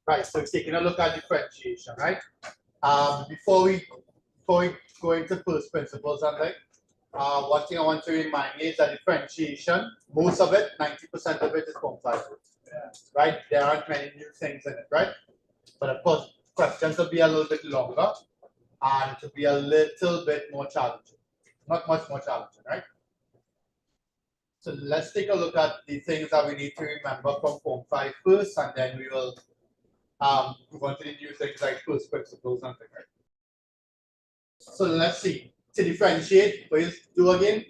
Right, so taking a look at differentiation, right? Before we go into first principles and like, one thing I want to remind you is that differentiation, most of it, 90% of it is form 5 roots, right? There aren't many new things in it, right? But of course, questions will be a little bit longer and to be a little bit more challenging. Not much more challenging, right? So let's take a look at the things that we need to remember from form 5 first, and then we will move on to the new things like first principles and things, right? So let's see. To differentiate, what you do again,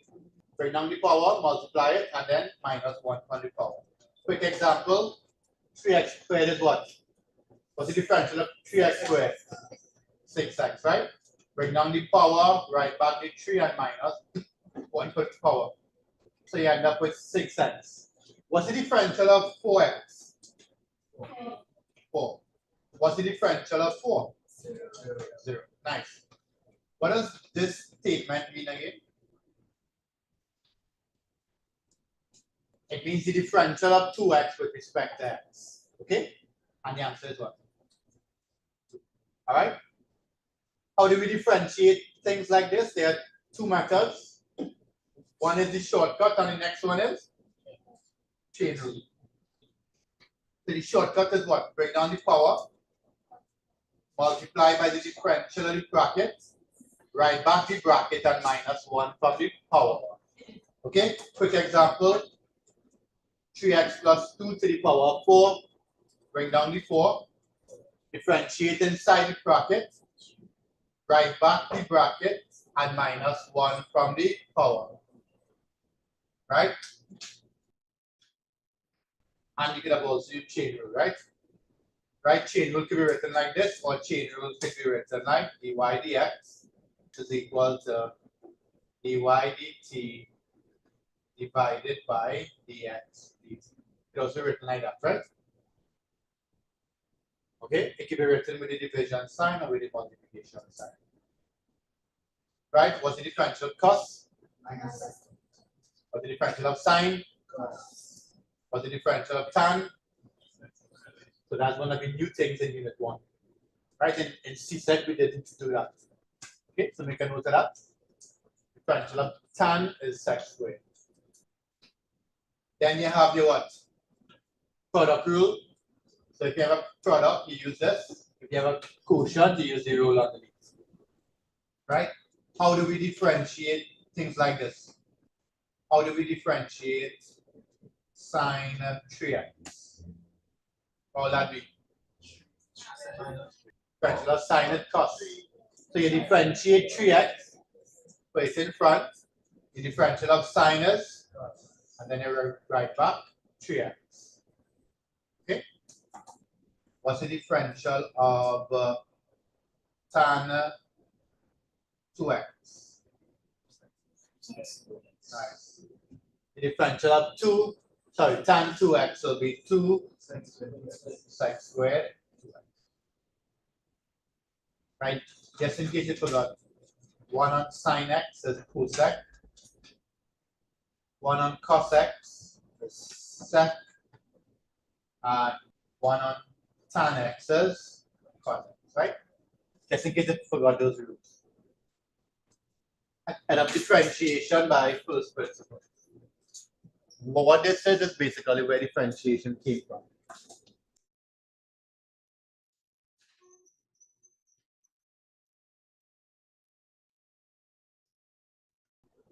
bring down the power, multiply it, and then minus 1 on the power. Quick example, 3x squared is what? What's the differential of 3x squared? 6x, right? Bring down the power, write back the 3 and minus 1 to the power. So you end up with 6x. What's the differential of 4x? 4. What's the differential of 4? 0. Nice. What does this statement mean again? It means the differential of 2x with respect to x. Okay? And the answer is what? Alright? How do we differentiate things like this? There are two methods. One is the shortcut and the next one is chain rule. So the shortcut is what? Bring down the power, multiply by the differential of the bracket, write back the bracket and minus 1 from the power. Okay? Quick example. 3x plus 2 to the power of 4. Bring down the 4. Differentiate inside the bracket. Write back the bracket and minus 1 from the power. Right? And you could have also used chain rule, right? Right? Chain rule could be written like this, or chain rule could be written like dy dx is equal to dy dt divided by dx dt. It could also be written like that, right? Okay? It could be written with the division sign or with the multiplication sign. Right? What's the differential of cos? Minus. What's the differential of sine? Cos. What's the differential of tan? So that's one of the new things in Unit 1. Right? In CSEC, we didn't do that. Okay, so make a note of that. Differential of tan is sec squared. Then you have your what? Product rule. So if you have a product, you use this. If you have a quotient, you use the rule underneath. Right? How do we differentiate things like this? How do we differentiate sine 3x? What will that be? Differential of sine and cos. So you differentiate 3x, put it in front. The differential of sine is, and then you write back 3x. Okay? What's the differential of tan 2x? Nice. The differential of tan 2x will be 2 sec squared 2x. Right? Just in case you forgot, 1 on sine x is cosec, 1 on cos x is sec, and 1 on tan x is cos x, right? Just in case you forgot those rules. And of differentiation by first principle. What this says is basically where differentiation came from.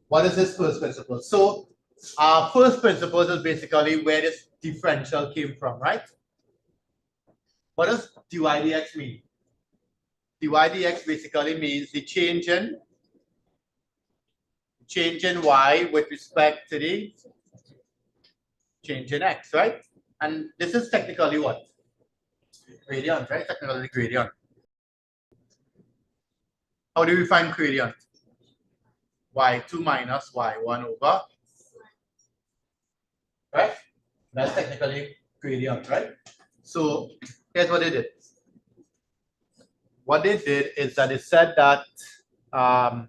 What is this first principle? So, our first principle is basically where this differential came from, right? What does dy dx mean? Dy dx basically means the change in y with respect to the change in x, right? And this is technically what? Gradient, right? Technically gradient. How do we find gradient? y2 minus y1 over, right? That's technically gradient, right? So here's what they did. What they did is that they said that, I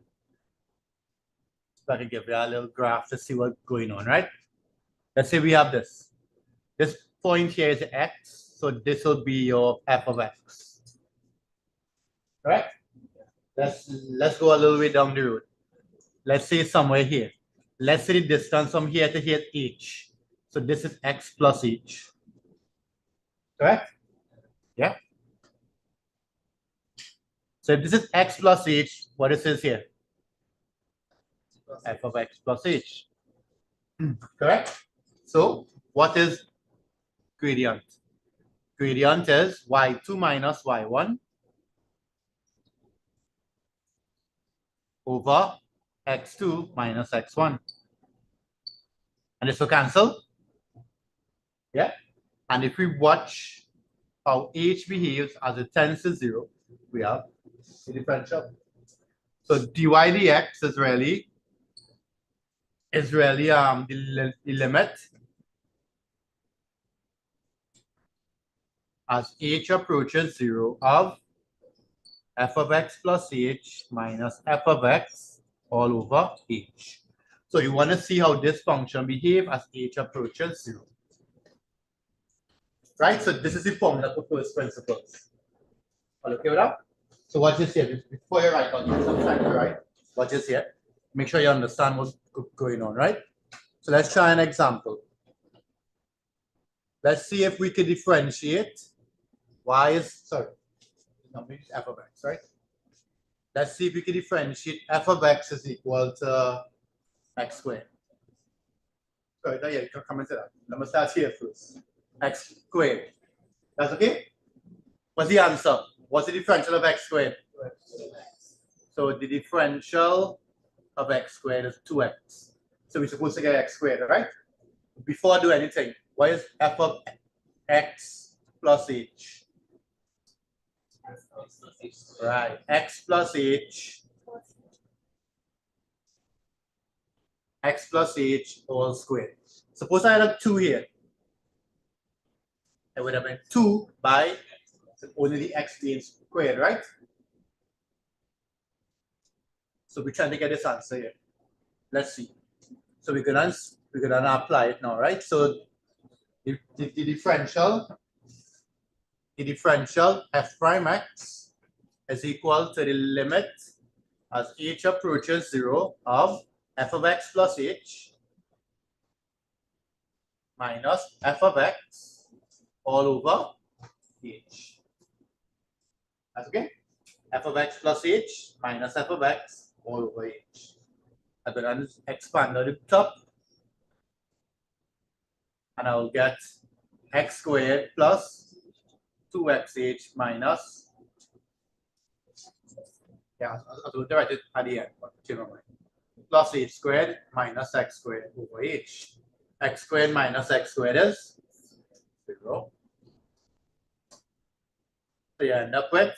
can give you a little graph to see what's going on, right? Let's say we have this. This point here is x. So this will be your f of x. Correct? Let's go a little way down the road. Let's say somewhere here. Let's say the distance from here to here is h. So this is x plus h. Correct? Yeah. So if this is x plus h, what is this here? F of x plus h. Correct? So what is gradient? Gradient is y2 minus y1 over x2 minus x1. And this will cancel. Yeah. And if we watch how h behaves as it tends to 0, we have the differential. So dy dx is really the limit as h approaches 0 of f of x plus h minus f of x all over h. So you want to see how this function behaves as h approaches 0. Right? So this is the formula for first principles. All okay with that? So watch this here. Before you write, I'll give you some time to write. Watch this here. Make sure you understand what's going on, right? So let's try an example. Let's see if we can differentiate f of x, right? Let's see if we can differentiate f of x is equal to x squared. Sorry, yeah, you can come into that. Let me start here first. X squared. That's okay? What's the answer? What's the differential of x squared? So the differential of x squared is 2x. So we're supposed to get x squared, right? Before I do anything, what is f of x plus h? Right, x plus h all squared. Suppose I had a 2 here. It would have been 2 by only the x being squared, right? So we're trying to get this answer here. Let's see. So we're gonna apply it now, right? So the differential f prime x is equal to the limit as h approaches 0 of f of x plus h minus f of x all over h. That's okay? F of x plus h minus f of x all over h. I'm going to expand on the top, and I'll get x squared plus 2xh minus, I was going to write it at the end, but change my mind. Plus h squared minus x squared over h. X squared minus x squared is 0. So you end up with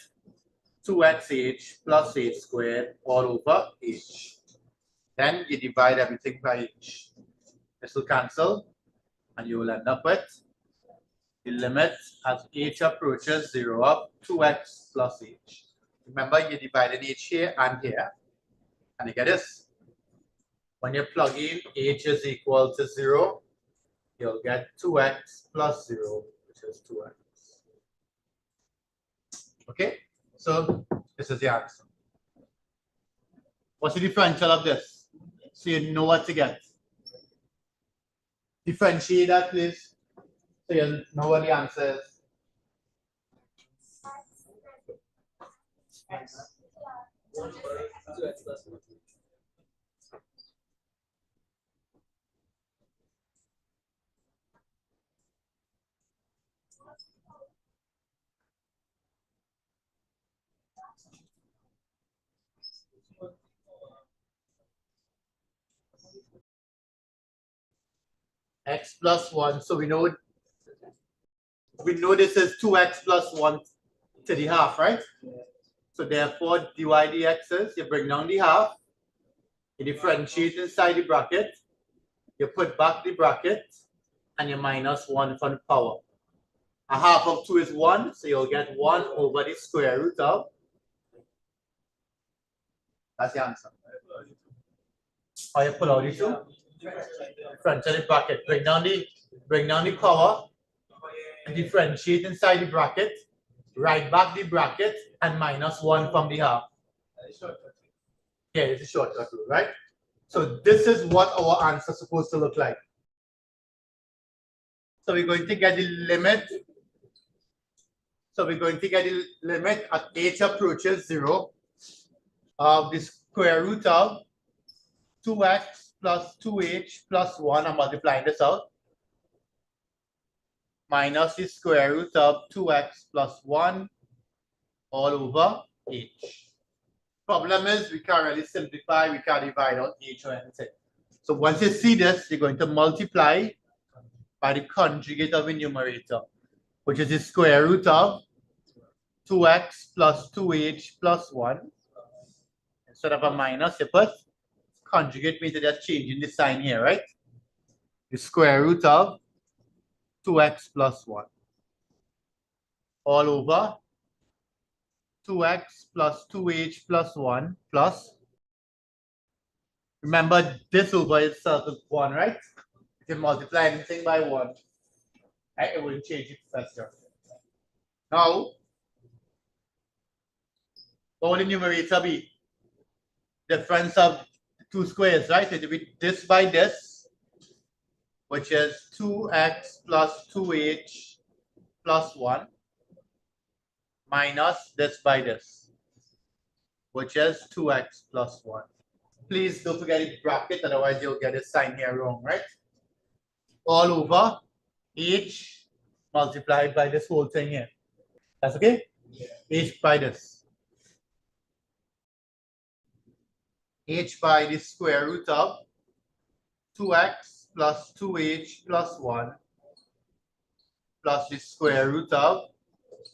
2xh plus h squared all over h. Then you divide everything by h. This will cancel, and you will end up with the limit as h approaches 0 of 2x plus h. Remember, you're dividing h here and here, and you get this. When you plug in h is equal to 0, you'll get 2x plus 0, which is 2x. Okay, so this is the answer. What's the differential of this? So you know what to get. Differentiate that, please. So you know what the answer is. X plus 1. So we know this is 2x plus 1 to the half, right? So therefore, dy dx is you bring down the half, you differentiate inside the bracket, you put back the bracket, and you minus 1 from the power. A half of 2 is 1, so you'll get 1 over the square root of. That's the answer. Or you pull out the 2. Differential the bracket. Bring down the power. differentiate inside the bracket, write back the bracket, and minus 1 from the half. Yeah, it's a shortcut rule, right? So this is what our answer is supposed to look like. So we're going to get the limit. So we're going to get the limit at h approaches 0 of the square root of 2x plus 2h plus 1. I'm multiplying this out. Minus the square root of 2x plus 1 all over h. Problem is we can't really simplify, we can't divide out h or anything. So once you see this, you're going to multiply by the conjugate of the numerator, which is the square root of 2x plus 2h plus 1. Instead of a minus, you put conjugate means just changing the sign here, right? The square root of 2x plus 1 all over 2x plus 2h plus 1 plus, remember this over itself is 1, right? You can multiply anything by 1, right? It wouldn't change it faster. Now, what will the numerator be? Difference of two squares, right? It will be this by this, which is 2x plus 2h plus 1 minus this by this, which is 2x plus 1. Please don't forget the bracket, otherwise you'll get a sign here wrong, right? All over h multiplied by this whole thing here. That's okay? Yeah. H by this. H by the square root of 2x plus 2h plus 1 plus the square root of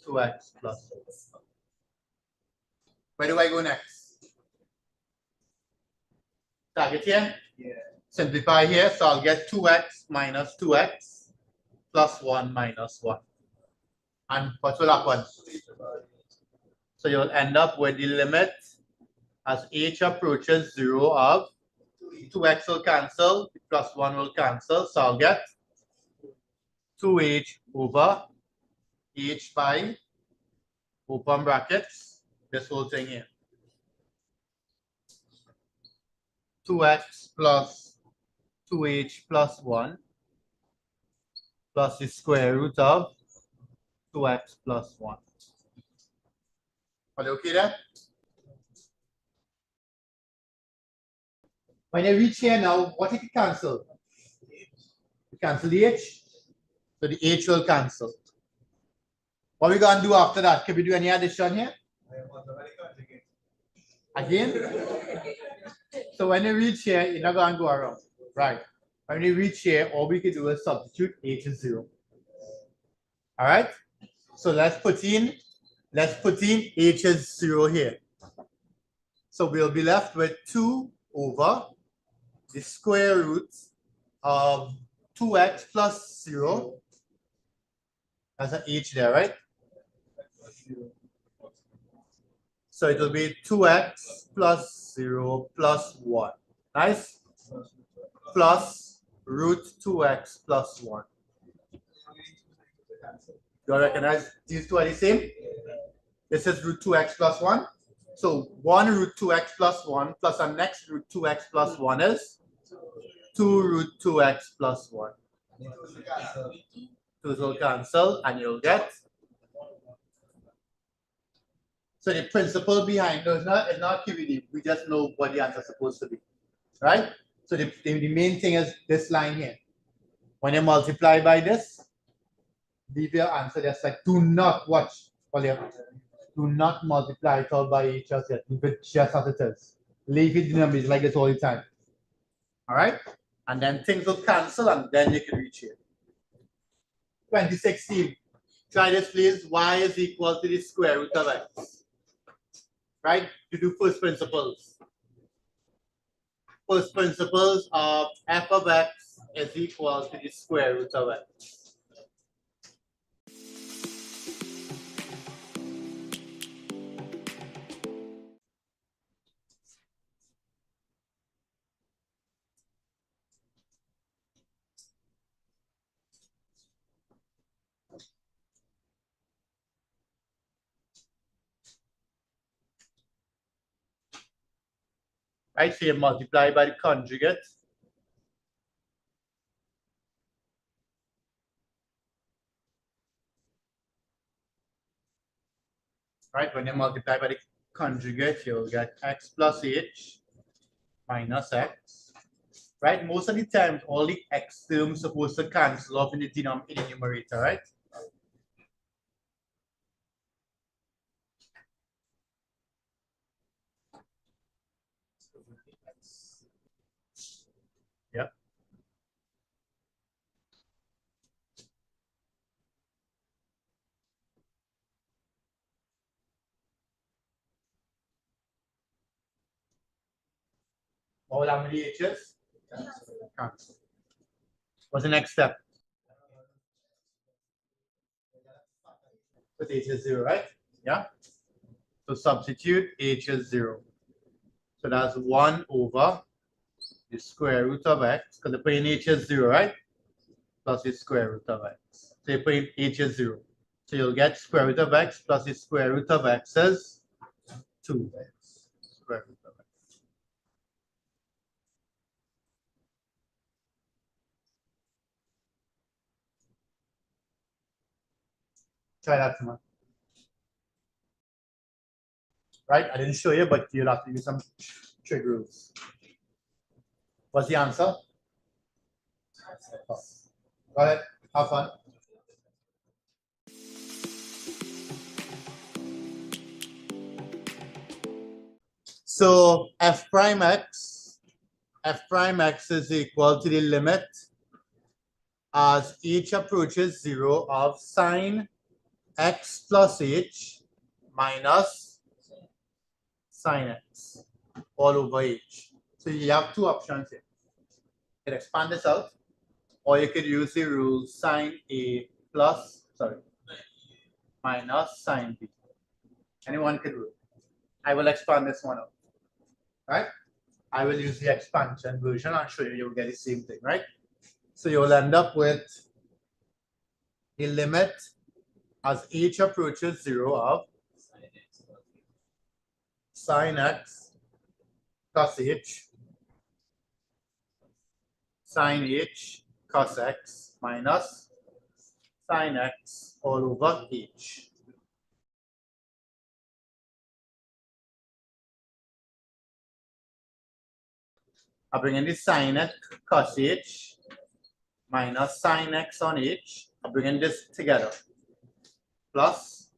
2x plus 1. Where do I go next? Target here? Yeah. Simplify here, so I'll get 2x minus 2x plus 1 minus 1. And what will happen? So you'll end up with the limit as h approaches 0 of 2x will cancel, plus 1 will cancel, so I'll get 2h over h by open brackets, this whole thing here. 2x plus 2h plus 1 plus the square root of 2x plus 1. Are you okay there? When you reach here now, what if you cancel? You cancel the h, so the h will cancel. What are we going to do after that? Can we do any addition here? Again? So when you reach here, you're not going to go around. Right. When you reach here, all we can do is substitute h is 0. All right? So let's put in h is 0 here. So we'll be left with 2 over the square root of 2x plus 0. That's an h there, right? So it will be 2x plus 0 plus 1. Nice? Plus root 2x plus 1. You recognize these two are the same? This is root 2x plus 1. So 1 root 2x plus 1 plus our next root 2x plus 1 is 2 root 2x plus 1. Those will cancel and you'll get. So the principle behind those is not QED. We just know what the answer is supposed to be. Right? So the main thing is this line here. When you multiply by this, leave your answer just like do not watch. Do not multiply it all by each other. Leave it just as it is. Leave it in numbers like this all the time. All right? And then things will cancel and then you can reach here. 2016. Try this, please. Y is equal to the square root of x. Right? You do first principles. First principles of f of x is equal to the square root of x. right? So you multiply by the conjugate. Right, when you multiply by the conjugate, you'll get x plus h minus x. Right, most of the time, all the x terms supposed to cancel off in the numerator, right? Yep. All how many h's? Cancel. What's the next step? Put h is 0, right? Yeah. So substitute h is 0. So that's 1 over the square root of x, because the plane h is 0, right? Plus the square root of x. So you put in h is 0. So you'll get square root of x plus the square root of x is 2x. Square root of x. Try that, man. Right? I didn't show you, but you'll have to use some trig rules. What's the answer? Go ahead. Have fun. So f prime x is equal to the limit as h approaches 0 of sine x plus h minus sine x all over h. So you have two options here. You can expand this out, or you could use the rule sine a plus, minus sine b. Anyone could do it. I will expand this one out, right? I will use the expansion version. I'll show you, you'll get the same thing, right? So you'll end up with the limit as h approaches 0 of sine x cos h sine h cos x minus sine x all over h. I bring in the sine x cos h minus sine x on h. I bring in this together. Plus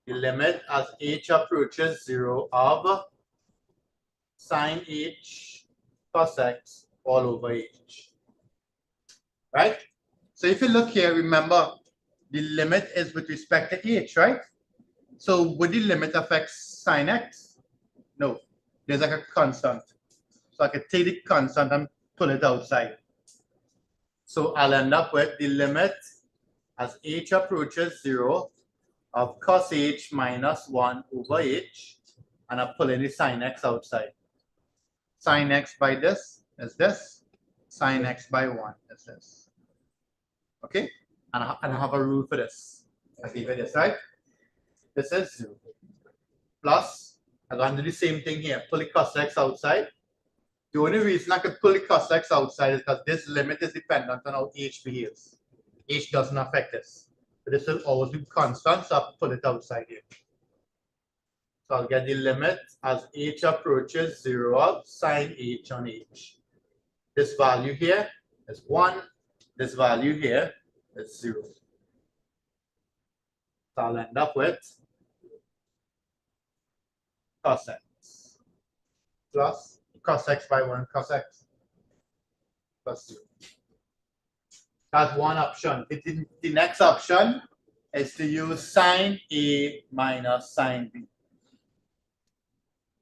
the limit as h approaches 0 of sine h cos x all over h. Right? So if you look here, remember the limit is with respect to h, right? So would the limit affect sine x? No. There's like a constant. So I could take the constant and pull it outside. So I'll end up with the limit as h approaches 0 of cos h minus 1 over h, and I pull in the sine x outside. Sine x by this is this, sine x by 1 is this. Okay? And I have a rule for this. I give it this, right? This is 0. Plus, I'm going to do the same thing here. Pull the cos x outside. The only reason I could pull the cos x outside is because this limit is dependent on how h behaves. H doesn't affect this. So this will always be constant, so I'll pull it outside here. So I'll get the limit as h approaches 0 of sine h on h. This value here is 1. This value here is 0. So I'll end up with cos x plus cos x by 1 cos x plus 0. That's one option. The next option is to use sine A minus sine B.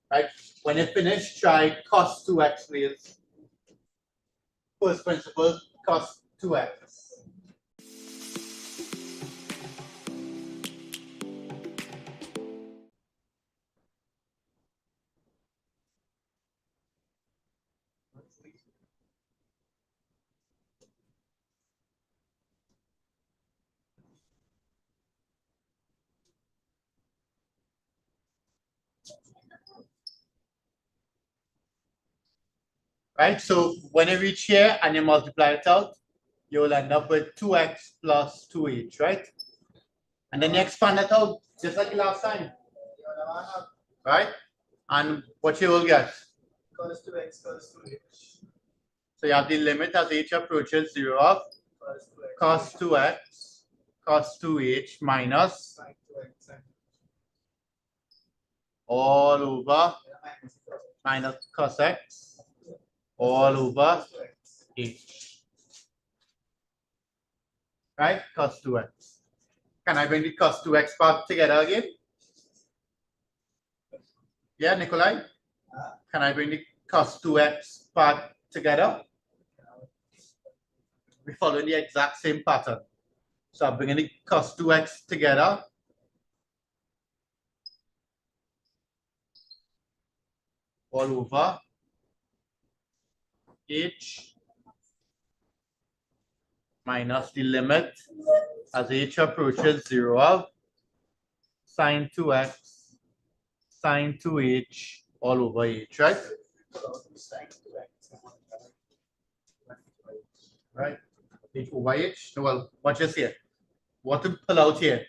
Right? When you finish, try cos 2x, please. First principle, cos 2x. right? So when you reach here and you multiply it out, you'll end up with 2x plus 2h, right? And then you expand it out just like last time, right? And what you will get? Cos 2x cos 2h. So you have the limit as h approaches 0 of cos 2x cos 2h minus Sin 2x all over minus cos x all over h, right? Cos 2x. Can I bring the cos 2x part together again? Yeah, Nikolai? Can I bring the cos 2x part together? We follow the exact same pattern. So I'm bringing the cos 2x together. All over h minus the limit as h approaches 0 of sine 2x sine 2h all over h, right? Right? H over h. Well, watch this here. What to pull out here?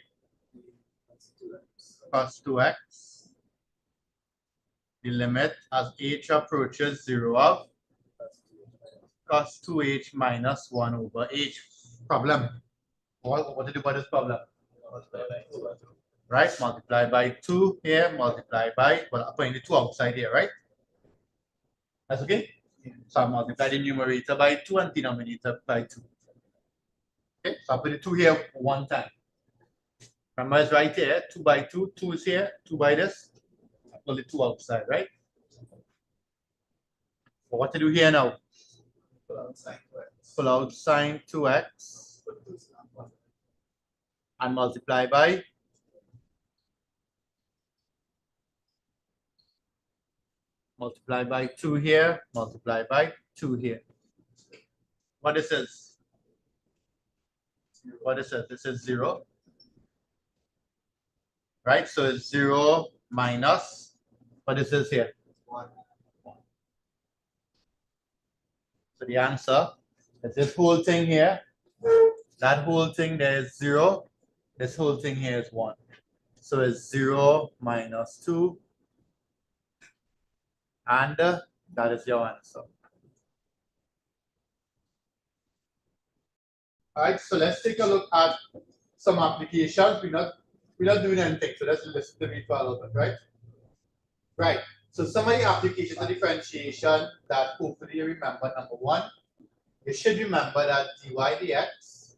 Cos 2x. The limit as h approaches 0 of cos 2h minus 1 over h. Problem. What to do about this problem? Right? Multiply by 2 here, multiply by, well, I'm putting the 2 outside here, right? That's okay? So I multiply the numerator by 2 and denominator by 2. Okay, so I put the 2 here one time. Remember, it's right here, 2 by 2, 2 is here, 2 by this. I pull the 2 outside, right? So what to do here now? Pull out sine 2x and multiply by multiply by 2 here, multiply by 2 here. What is this? What is it? This is 0. Right? So it's 0 minus, what is this here? 1. So the answer is this whole thing here. That whole thing there is 0. This whole thing here is 1. So it's 0 minus 2. And that is your answer. All right, so let's take a look at some applications. We're not doing anything, so let's listen to me for a little bit, right? Right. So some of the applications of differentiation that hopefully you remember. Number one, you should remember that dy dx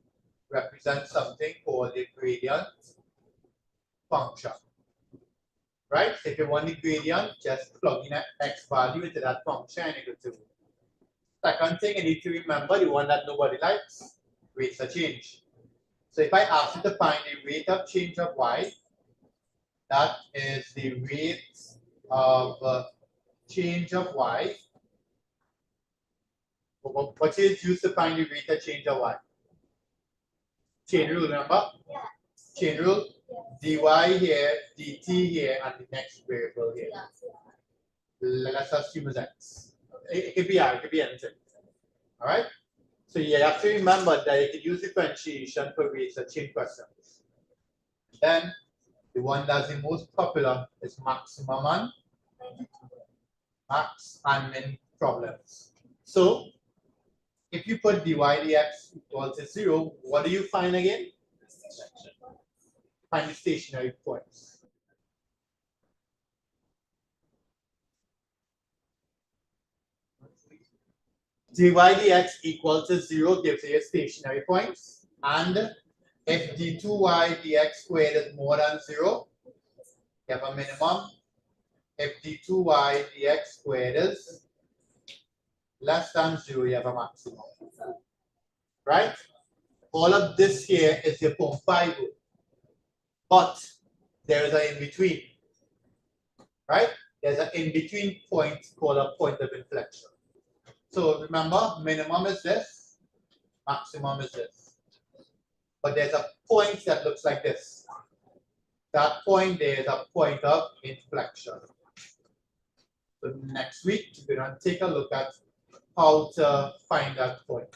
represents something called a gradient function. Right? If you want the gradient, just plug in an x value into that function and you go to. Second thing you need to remember, the one that nobody likes, rates of change. So if I ask you to find the rate of change of y, that is the rate of change of y. What is used to find the rate of change of y? Chain rule, remember? Yeah. Chain rule? Yeah. dy here, dt here, and the next variable here. Yeah. Let's assume it's x. It could be r, it could be anything. All right? So you have to remember that you can use differentiation for rates of change questions. Then the one that's the most popular is maximum and max and min problems. So if you put dy dx equal to 0, what do you find again? Find the stationary points. Dy dx equal to 0 gives you your stationary points. And if d2y dx squared is more than 0, you have a minimum. If d2y dx squared is less than 0, you have a maximum. Right? All of this here is your point 5. But there is an in-between. Right? There's an in-between point called a point of inflection. So remember, minimum is this, maximum is this. But there's a point that looks like this. That point there is a point of inflection. So next week, we're going to take a look at how to find that point.